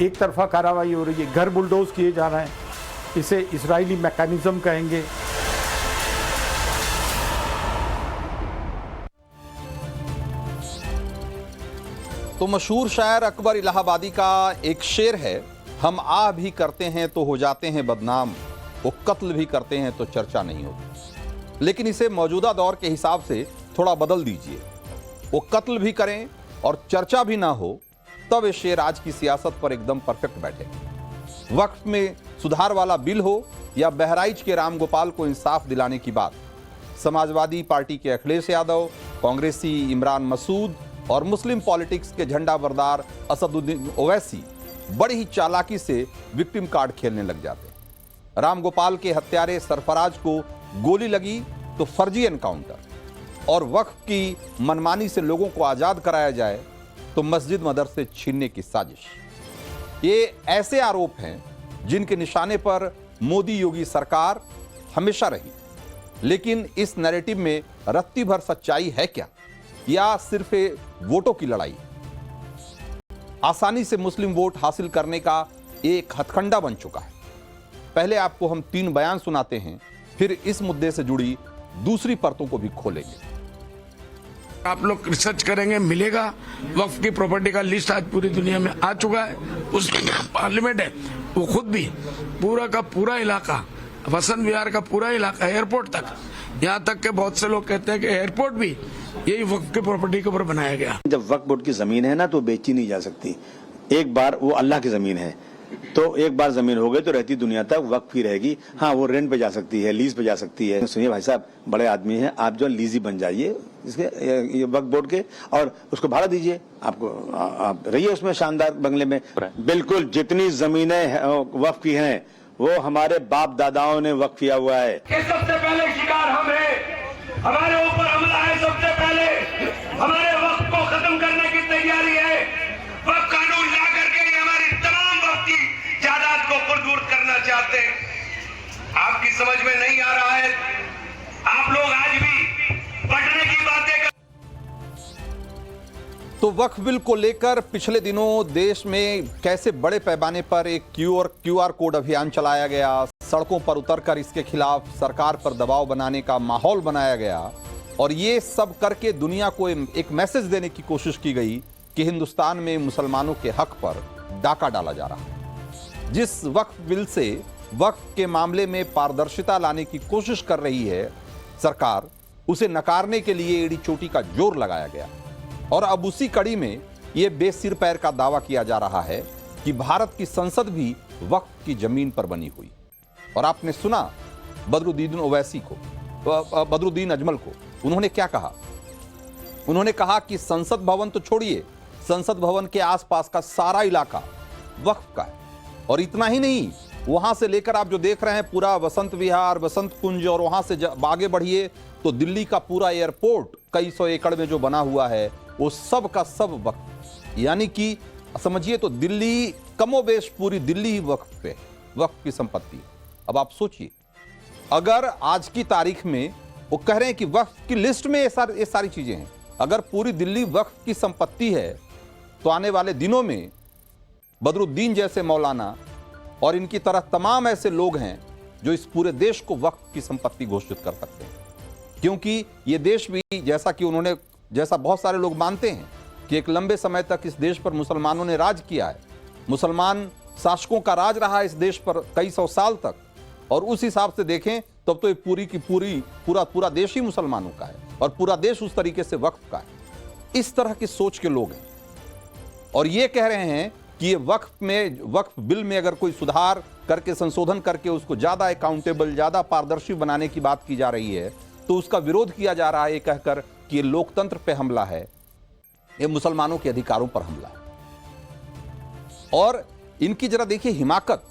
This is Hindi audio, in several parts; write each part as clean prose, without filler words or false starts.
एक तरफा कार्रवाई हो रही है, घर बुलडोज किए जा रहे हैं, इसे इजरायली मैकेनिज्म कहेंगे। तो मशहूर शायर अकबर इलाहाबादी का एक शेर है, हम आह भी करते हैं तो हो जाते हैं बदनाम, वो कत्ल भी करते हैं तो चर्चा नहीं होती। लेकिन इसे मौजूदा दौर के हिसाब से थोड़ा बदल दीजिए, वो कत्ल भी करें और चर्चा भी ना हो, तब ये शेर आज की सियासत पर एकदम परफेक्ट बैठे। वक्फ में सुधार वाला बिल हो या बहराइच के राम गोपाल को इंसाफ दिलाने की बात, समाजवादी पार्टी के अखिलेश यादव, कांग्रेसी इमरान मसूद और मुस्लिम पॉलिटिक्स के झंडा बरदार असदुद्दीन ओवैसी बड़ी ही चालाकी से विक्टिम कार्ड खेलने लग जाते। राम गोपाल के हत्यारे सरफराज को गोली लगी तो फर्जी एनकाउंटर, और वक्फ की मनमानी से लोगों को आजाद कराया जाए तो मस्जिद मदरसे छीनने की साजिश। ये ऐसे आरोप हैं जिनके निशाने पर मोदी योगी सरकार हमेशा रही। लेकिन इस नैरेटिव में रत्ती भर सच्चाई है क्या, या सिर्फ वोटों की लड़ाई? आसानी से मुस्लिम वोट हासिल करने का एक हथकंडा बन चुका है। पहले आपको हम 3 बयान सुनाते हैं, फिर इस मुद्दे से जुड़ी दूसरी परतों को भी खोलेंगे। आप लोग रिसर्च करेंगे, मिलेगा वक्फ की प्रॉपर्टी का लिस्ट आज पूरी दुनिया में आ चुका है। उसमें पार्लियामेंट है, वो खुद भी पूरा का पूरा इलाका, वसंत विहार का पूरा इलाका, एयरपोर्ट तक, यहाँ तक के बहुत से लोग कहते हैं कि एयरपोर्ट भी यही वक्फ की प्रॉपर्टी के ऊपर बनाया गया। जब वक्फ बोर्ड की जमीन है ना तो बेची नहीं जा सकती। एक बार वो अल्लाह की जमीन है, तो एक बार जमीन हो गई तो रहती दुनिया तक वक्फ ही रहेगी। हाँ, वो रेंट पे जा सकती है, लीज पे जा सकती है। सुनिए भाई साहब, बड़े आदमी हैं आप, जो लीजी बन जाइए इसके ये वक्फ बोर्ड के, और उसको भाड़ा दीजिए। आपको आप रहिए उसमें शानदार बंगले में। बिल्कुल, जितनी जमीनें वक्फ की हैं वो हमारे बाप दादाओं ने वक्फ किया हुआ है। सबसे पहले शिकार हम हैं, हमारे ऊपर हमला है। सबसे पहले हमारे वक्त को खत्म करने की तैयारी है। वक्त कानून ला करके हमारी तमाम वक्त की जायदाद को खुरद करना चाहते हैं। आपकी समझ में नहीं आ रहा है। आप लोग आज भी पढ़ने की बातें कर। तो वक्फ बिल को लेकर पिछले दिनों देश में कैसे बड़े पैमाने पर एक क्यूआर कोड अभियान चलाया गया, सड़कों पर उतरकर इसके खिलाफ सरकार पर दबाव बनाने का माहौल बनाया गया, और ये सब करके दुनिया को एक मैसेज देने की कोशिश की गई कि हिंदुस्तान में मुसलमानों के हक पर डाका डाला जा रहा है। जिस वक्फ बिल से वक्फ के मामले में पारदर्शिता लाने की कोशिश कर रही है सरकार, उसे नकारने के लिए एड़ी चोटी का जोर लगाया गया। और अब उसी कड़ी में यह बेसिर पैर का दावा किया जा रहा है कि भारत की संसद भी वक्फ की जमीन पर बनी हुई। और आपने सुना बदरुद्दीन ओवैसी को, बदरुद्दीन अजमल को, उन्होंने क्या कहा? उन्होंने कहा कि संसद भवन तो छोड़िए, संसद भवन के आसपास का सारा इलाका वक्फ का है। और इतना ही नहीं, वहां से लेकर आप जो देख रहे हैं पूरा वसंत विहार, वसंत कुंज, और वहां से आगे बढ़िए तो दिल्ली का पूरा एयरपोर्ट कई सौ एकड़ में जो बना हुआ है वो सब का सब वक्फ। यानी कि समझिए तो दिल्ली कमोबेश पूरी दिल्ली ही वक्फ पे, वक्फ की संपत्ति। अब आप सोचिए, अगर आज की तारीख में वो कह रहे हैं कि वक्फ की लिस्ट में ये सारी चीजें हैं, अगर पूरी दिल्ली वक्फ की संपत्ति है तो आने वाले दिनों में बदरुद्दीन जैसे मौलाना और इनकी तरह तमाम ऐसे लोग हैं जो इस पूरे देश को वक्फ की संपत्ति घोषित कर सकते हैं। क्योंकि ये देश भी, जैसा बहुत सारे लोग मानते हैं कि एक लंबे समय तक इस देश पर मुसलमानों ने राज किया है, मुसलमान शासकों का राज रहा है इस देश पर कई सौ साल तक, और उस हिसाब से देखें तब तो ये पूरा देश ही मुसलमानों का है और पूरा देश उस तरीके से वक्फ का है। इस तरह की सोच के लोग हैं और ये कह रहे हैं कि ये वक्फ बिल में अगर कोई सुधार करके, संशोधन करके उसको ज्यादा अकाउंटेबल, ज्यादा पारदर्शी बनाने की बात की जा रही है, तो उसका विरोध किया जा रहा है ये कहकर कि ये लोकतंत्र पे हमला है, ये मुसलमानों के अधिकारों पर हमला है। और इनकी जरा देखिए हिमाकत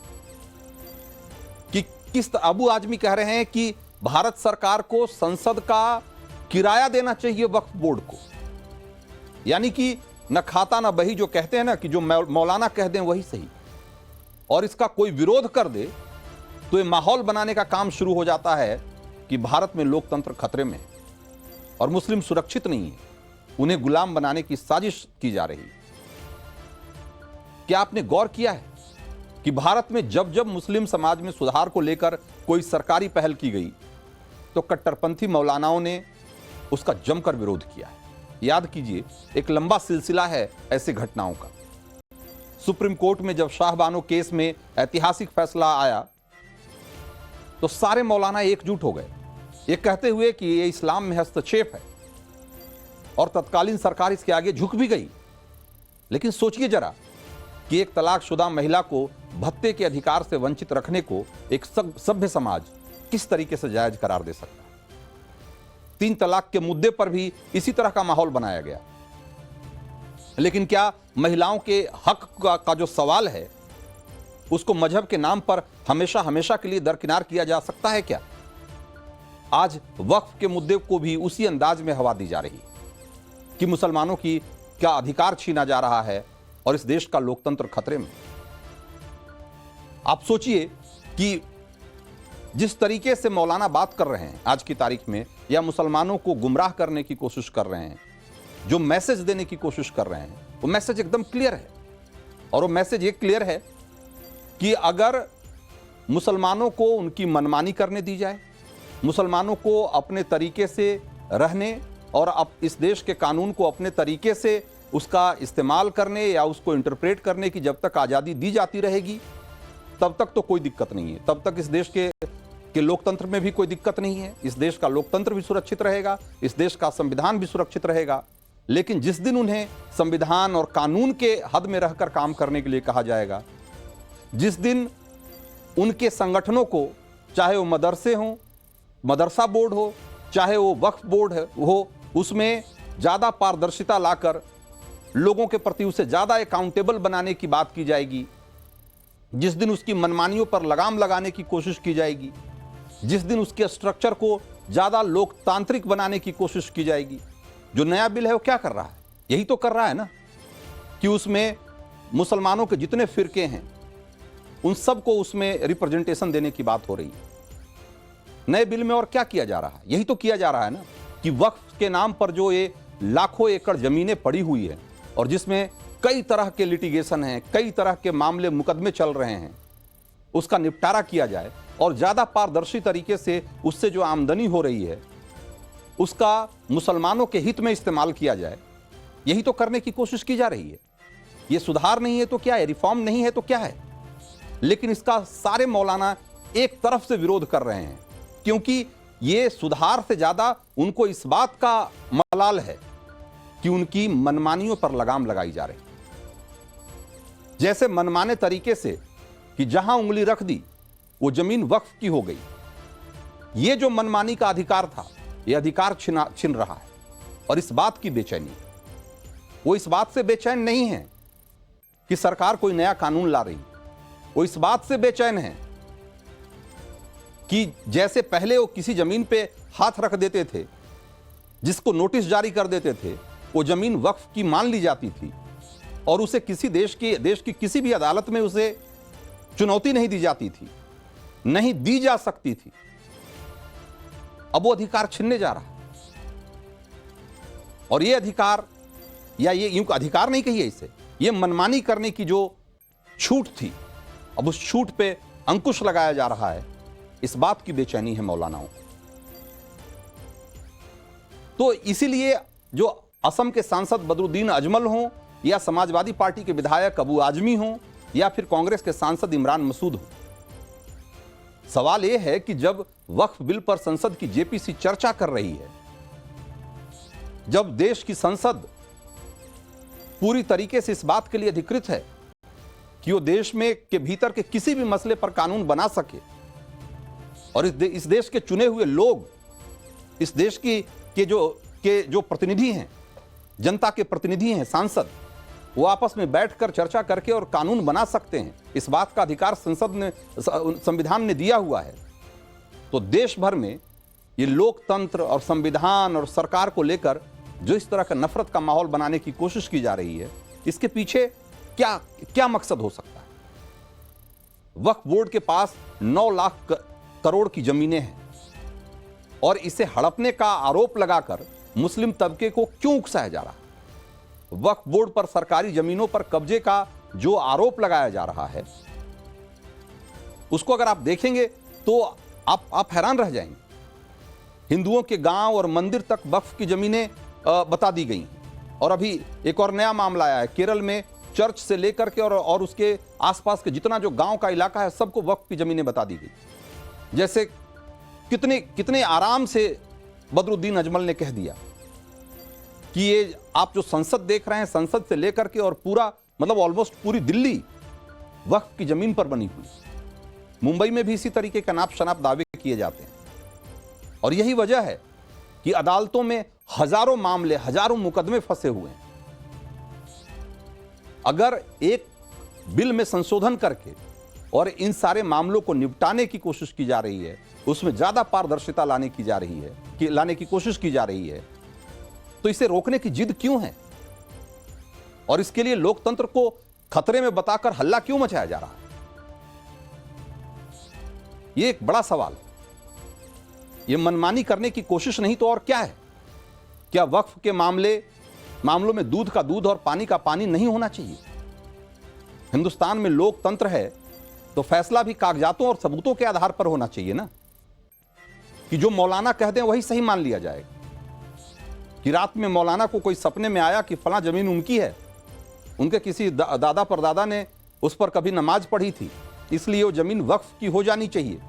कि किस अबू आजमी कह रहे हैं कि भारत सरकार को संसद का किराया देना चाहिए वक्फ बोर्ड को। यानी कि न खाता न बही, जो कहते हैं ना कि जो मौलाना कह दें वही सही, और इसका कोई विरोध कर दे तो ये माहौल बनाने का काम शुरू हो जाता है कि भारत में लोकतंत्र खतरे में है और मुस्लिम सुरक्षित नहीं है, उन्हें गुलाम बनाने की साजिश की जा रही है। क्या आपने गौर किया है कि भारत में जब जब मुस्लिम समाज में सुधार को लेकर कोई सरकारी पहल की गई तो कट्टरपंथी मौलानाओं ने उसका जमकर विरोध किया है। याद कीजिए, एक लंबा सिलसिला है ऐसे घटनाओं का। सुप्रीम कोर्ट में जब शाहबानो केस में ऐतिहासिक फैसला आया तो सारे मौलाना एकजुट हो गए, ये कहते हुए कि ये इस्लाम में हस्तक्षेप है, और तत्कालीन सरकार इसके आगे झुक भी गई। लेकिन सोचिए जरा कि एक तलाकशुदा महिला को भत्ते के अधिकार से वंचित रखने को एक सभ्य समाज किस तरीके से जायज करार दे सकता है। 3 तलाक के मुद्दे पर भी इसी तरह का माहौल बनाया गया। लेकिन क्या महिलाओं के हक का जो सवाल है उसको मजहब के नाम पर हमेशा हमेशा के लिए दरकिनार किया जा सकता है क्या? आज वक्फ के मुद्दे को भी उसी अंदाज में हवा दी जा रही कि मुसलमानों की क्या अधिकार छीना जा रहा है और इस देश का लोकतंत्र खतरे में। आप सोचिए कि जिस तरीके से मौलाना बात कर रहे हैं आज की तारीख में, या मुसलमानों को गुमराह करने की कोशिश कर रहे हैं, जो मैसेज देने की कोशिश कर रहे हैं, वो मैसेज एकदम क्लियर है। और वो मैसेज ये क्लियर है कि अगर मुसलमानों को उनकी मनमानी करने दी जाए, मुसलमानों को अपने तरीके से रहने और अब इस देश के कानून को अपने तरीके से उसका इस्तेमाल करने या उसको इंटरप्रेट करने की जब तक आज़ादी दी जाती रहेगी तब तक तो कोई दिक्कत नहीं है। तब तक इस देश के लोकतंत्र में भी कोई दिक्कत नहीं है। इस देश का लोकतंत्र भी सुरक्षित रहेगा, इस देश का संविधान भी सुरक्षित रहेगा। लेकिन जिस दिन उन्हें संविधान और कानून के हद में रहकर काम करने के लिए कहा जाएगा, जिस दिन उनके संगठनों को, चाहे वो मदरसे हों, मदरसा बोर्ड हो, चाहे वो वक्फ बोर्ड हो, उसमें ज़्यादा पारदर्शिता लाकर लोगों के प्रति उसे ज़्यादा अकाउंटेबल बनाने की बात की जाएगी, जिस दिन उसकी मनमानियों पर लगाम लगाने की कोशिश की जाएगी, जिस दिन उसके स्ट्रक्चर को ज़्यादा लोकतांत्रिक बनाने की कोशिश की जाएगी। जो नया बिल है वो क्या कर रहा है? यही तो कर रहा है ना कि उसमें मुसलमानों के जितने फिरके हैं उन सबको उसमें रिप्रेजेंटेशन देने की बात हो रही है। नए बिल में और क्या किया जा रहा है? यही तो किया जा रहा है ना कि वक्फ के नाम पर जो ये लाखों एकड़ जमीनें पड़ी हुई है और जिसमें कई तरह के लिटिगेशन हैं, कई तरह के मामले मुकदमे चल रहे हैं, उसका निपटारा किया जाए और ज़्यादा पारदर्शी तरीके से उससे जो आमदनी हो रही है उसका मुसलमानों के हित में इस्तेमाल किया जाए। यही तो करने की कोशिश की जा रही है। ये सुधार नहीं है तो क्या है? रिफॉर्म नहीं है तो क्या है? लेकिन इसका सारे मौलाना एक तरफ से विरोध कर रहे हैं क्योंकि ये सुधार से ज़्यादा उनको इस बात का मलाल है कि उनकी मनमानियों पर लगाम लगाई जा रही। जैसे मनमाने तरीके से कि जहां उंगली रख दी वो जमीन वक्फ की हो गई। ये जो मनमानी का अधिकार था, ये अधिकार छिन रहा है। और इस बात की बेचैनी, वो इस बात से बेचैन नहीं है कि सरकार कोई नया कानून ला रही, वो इस बात से बेचैन है कि जैसे पहले वो किसी जमीन पे हाथ रख देते थे, जिसको नोटिस जारी कर देते थे, वो जमीन वक्फ की मान ली जाती थी और उसे किसी देश की किसी भी अदालत में उसे चुनौती नहीं दी जाती थी, नहीं दी जा सकती थी। अब वो अधिकार छिनने जा रहा है। और ये अधिकार, या ये यूं अधिकार नहीं कहिए इसे, ये मनमानी करने की जो छूट थी, अब उस छूट पे अंकुश लगाया जा रहा है। इस बात की बेचैनी है मौलानाओं को। तो इसीलिए जो असम के सांसद बदरुद्दीन अजमल हों या समाजवादी पार्टी के विधायक अबू आजमी हों या फिर कांग्रेस के सांसद इमरान मसूद हों, सवाल यह है कि जब वक्फ बिल पर संसद की जेपीसी चर्चा कर रही है, जब देश की संसद पूरी तरीके से इस बात के लिए अधिकृत है कि वो देश में के भीतर के किसी भी मसले पर कानून बना सके और इस देश के चुने हुए लोग, इस देश के जो प्रतिनिधि हैं, जनता के प्रतिनिधि हैं, सांसद, वो आपस में बैठकर चर्चा करके और कानून बना सकते हैं, इस बात का अधिकार संविधान ने दिया हुआ है। तो देश भर में ये लोकतंत्र और संविधान और सरकार को लेकर जो इस तरह का नफरत का माहौल बनाने की कोशिश की जा रही है, इसके पीछे क्या मकसद हो सकता है? वक्फ बोर्ड के पास 9 लाख करोड़ की जमीनें हैं और इसे हड़पने का आरोप लगाकर मुस्लिम तबके को क्यों उकसाया जा रहा है? वक्फ बोर्ड पर सरकारी जमीनों पर कब्जे का जो आरोप लगाया जा रहा है उसको अगर आप देखेंगे तो आप हैरान रह जाएंगे। हिंदुओं के गांव और मंदिर तक वक्फ की जमीनें बता दी गई। और अभी एक और नया मामला आया है, केरल में चर्च से लेकर के और उसके आसपास के जितना जो गांव का इलाका है सबको वक्फ की जमीनें बता दी गई। जैसे कितने आराम से बदरुद्दीन अजमल ने कह दिया कि ये आप जो संसद देख रहे हैं, संसद से लेकर के और पूरा मतलब ऑलमोस्ट पूरी दिल्ली वक्फ की जमीन पर बनी हुई। मुंबई में भी इसी तरीके का नाप शनाप दावे किए जाते हैं। और यही वजह है कि अदालतों में हजारों मामले, हजारों मुकदमे फंसे हुए हैं। अगर एक बिल में संशोधन करके और इन सारे मामलों को निपटाने की कोशिश की जा रही है, उसमें ज्यादा पारदर्शिता लाने की कोशिश की जा रही है, तो इसे रोकने की जिद क्यों है? और इसके लिए लोकतंत्र को खतरे में बताकर हल्ला क्यों मचाया जा रहा है? यह एक बड़ा सवाल है। यह मनमानी करने की कोशिश नहीं तो और क्या है? क्या वक्फ के मामलों में दूध का दूध और पानी का पानी नहीं होना चाहिए? हिंदुस्तान में लोकतंत्र है तो फैसला भी कागजातों और सबूतों के आधार पर होना चाहिए ना, कि जो मौलाना कह दें वही सही मान लिया जाएगा। कि रात में मौलाना को कोई सपने में आया कि फलां जमीन उनकी है, उनके किसी दादा परदादा ने उस पर कभी नमाज पढ़ी थी, इसलिए वो जमीन वक्फ की हो जानी चाहिए,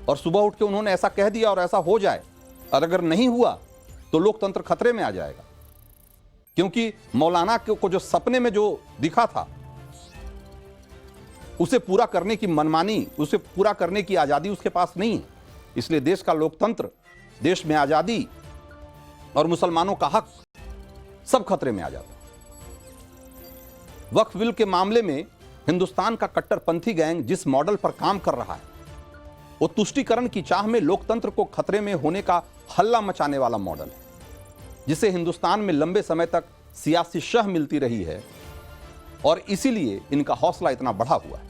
और सुबह उठ के उन्होंने ऐसा कह दिया और ऐसा हो जाए, और अगर नहीं हुआ तो लोकतंत्र खतरे में आ जाएगा। क्योंकि मौलाना को जो सपने में जो दिखा था उसे पूरा करने की मनमानी, उसे पूरा करने की आजादी उसके पास नहीं है। इसलिए देश का लोकतंत्र, देश में आजादी और मुसलमानों का हक सब खतरे में आ जाता है। वक्फ बिल के मामले में हिंदुस्तान का कट्टरपंथी गैंग जिस मॉडल पर काम कर रहा है वो तुष्टीकरण की चाह में लोकतंत्र को खतरे में होने का हल्ला मचाने वाला मॉडल है, जिसे हिंदुस्तान में लंबे समय तक सियासी शह मिलती रही है और इसीलिए इनका हौसला इतना बढ़ा हुआ है।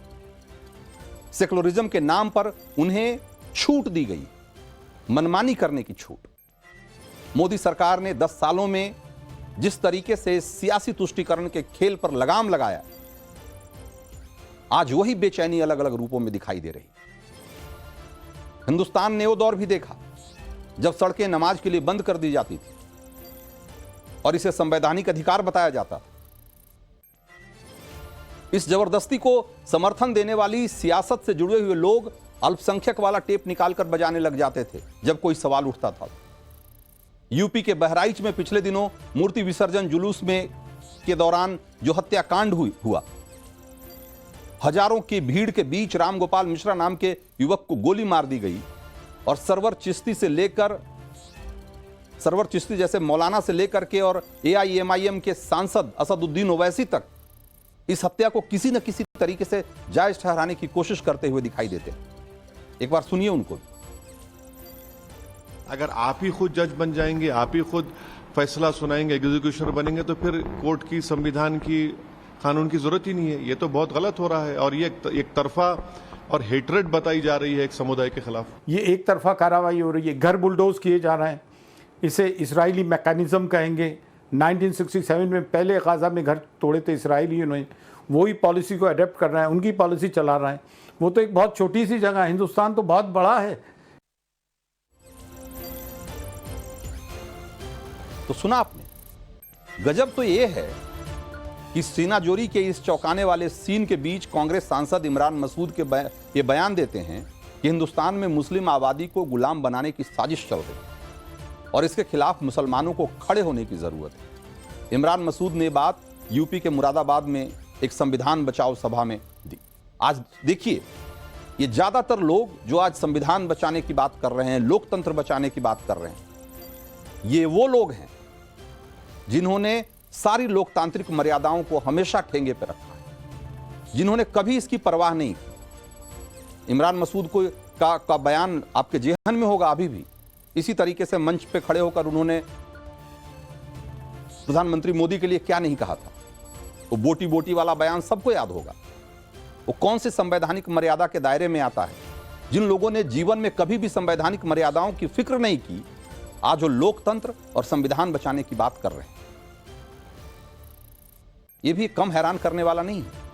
सेकुलरिज्म के नाम पर उन्हें छूट दी गई, मनमानी करने की छूट। मोदी सरकार ने 10 सालों में जिस तरीके से सियासी तुष्टीकरण के खेल पर लगाम लगाया, आज वही बेचैनी अलग अलग रूपों में दिखाई दे रही। हिंदुस्तान ने वो दौर भी देखा जब सड़कें नमाज के लिए बंद कर दी जाती थी और इसे संवैधानिक अधिकार बताया जाता था। इस जबरदस्ती को समर्थन देने वाली सियासत से जुड़े हुए लोग अल्पसंख्यक वाला टेप निकालकर बजाने लग जाते थे जब कोई सवाल उठता था। यूपी के बहराइच में पिछले दिनों मूर्ति विसर्जन जुलूस में के दौरान जो हत्याकांड हुआ, हजारों की भीड़ के बीच रामगोपाल मिश्रा नाम के युवक को गोली मार दी गई और सरवर चिश्ती जैसे मौलाना से लेकर के और AIMIM के सांसद असदुद्दीन ओवैसी तक इस हत्या को किसी न किसी तरीके से जायज ठहराने की कोशिश करते हुए दिखाई देते हैं। एक बार सुनिए उनको। अगर आप ही खुद जज बन जाएंगे, आप ही खुद फैसला सुनाएंगे, एग्जीक्यूशनर बनेंगे, तो फिर कोर्ट की, संविधान की, कानून की जरूरत ही नहीं है। ये तो बहुत गलत हो रहा है और ये एक तरफा और हेट्रेड बताई जा रही है एक समुदाय के खिलाफ। ये एक तरफा कार्रवाई हो रही है, घर बुलडोज किए जा रहे हैं। इसे इसराइली मैकेनिज्म कहेंगे। 1967 में पहले गाजा में घर तोड़े थे इसराइलियों ने, वही पॉलिसी को अडेप्ट कर रहे हैं, उनकी पॉलिसी चला रहे हैं। वो तो एक बहुत छोटी सी जगह, हिंदुस्तान तो बहुत बड़ा है। तो सुना आपने, गजब तो ये है कि सीना जोरी के इस चौंकाने वाले सीन के बीच कांग्रेस सांसद इमरान मसूद के ये बयान देते हैं कि हिंदुस्तान में मुस्लिम आबादी को गुलाम बनाने की साजिश चल रही है और इसके खिलाफ मुसलमानों को खड़े होने की जरूरत है। इमरान मसूद ने बात यूपी के मुरादाबाद में एक संविधान बचाओ सभा में दी। आज देखिए, ये ज्यादातर लोग जो आज संविधान बचाने की बात कर रहे हैं, लोकतंत्र बचाने की बात कर रहे हैं, ये वो लोग हैं जिन्होंने सारी लोकतांत्रिक मर्यादाओं को हमेशा ठेंगे पर रखा है, जिन्होंने कभी इसकी परवाह नहीं की। इमरान मसूद का बयान आपके जेहन में होगा अभी भी। इसी तरीके से मंच पे खड़े होकर उन्होंने प्रधानमंत्री मोदी के लिए क्या नहीं कहा था। वो बोटी बोटी वाला बयान सबको याद होगा। वो कौन से संवैधानिक मर्यादा के दायरे में आता है? जिन लोगों ने जीवन में कभी भी संवैधानिक मर्यादाओं की फिक्र नहीं की, आज वो लोकतंत्र और संविधान बचाने की बात कर रहे हैं। ये भी कम हैरान करने वाला नहीं है।